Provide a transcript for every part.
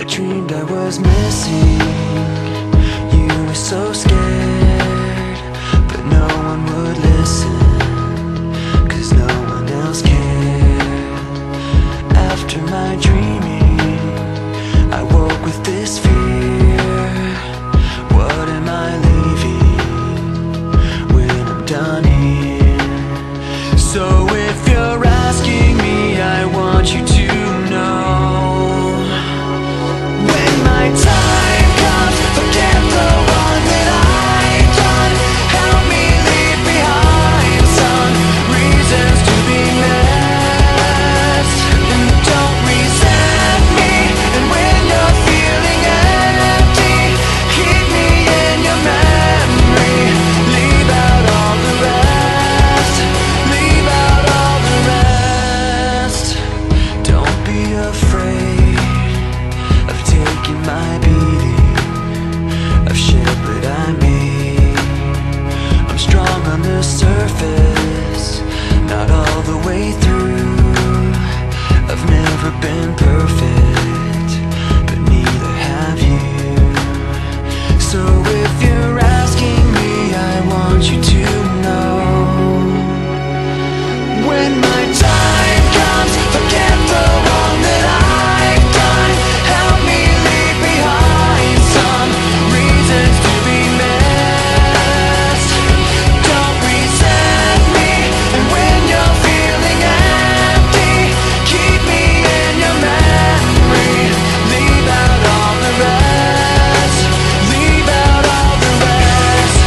dreamed I was missing. You were so scared, but no one would listen, 'cause no one else cared. After my dreaming, I woke with this fear. What am I leaving when I'm done here? So if you're asking me, I want you to know, when my time comes, forget the one that I've done. Help me leave behind some reasons to be missed, and don't resent me. And when you're feeling empty, keep me in your memory. Leave out all the rest, leave out all the rest. Don't be afraid of taking my beating, of shit that I made. I'm strong on the surface, not all the way through. I've never been perfect, but neither have you. So if you're asking me, I want you to know, when my time comes, forget the wrong that I've done. Help me leave behind some reasons to be missed. Don't resent me. And when you're feeling empty, keep me in your memory. Leave out all the rest, leave out all the rest.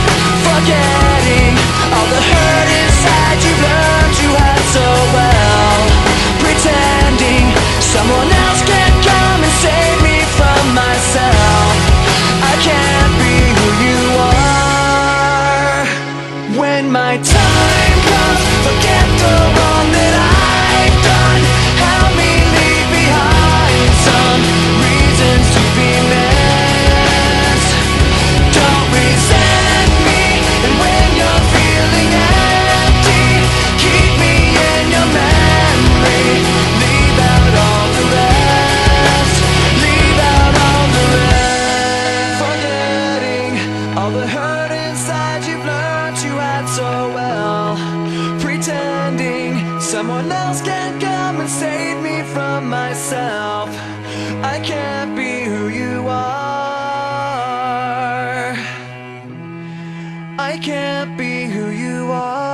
Forgetting all the hurt inside you've learned you had so well. Pretending someone else can come and save me from myself. I can't be who you are. When my time comes, forget the wrong that I've done. Help me leave behind some reasons to be missed. Don't resent me. And when you're feeling empty, keep me in your memory. Leave out all the rest, leave out all the rest. Forgetting all the hurt inside you've learned you had so well. Pretending someone else can come and save me from myself. I can't be who you are. I can't be who you are.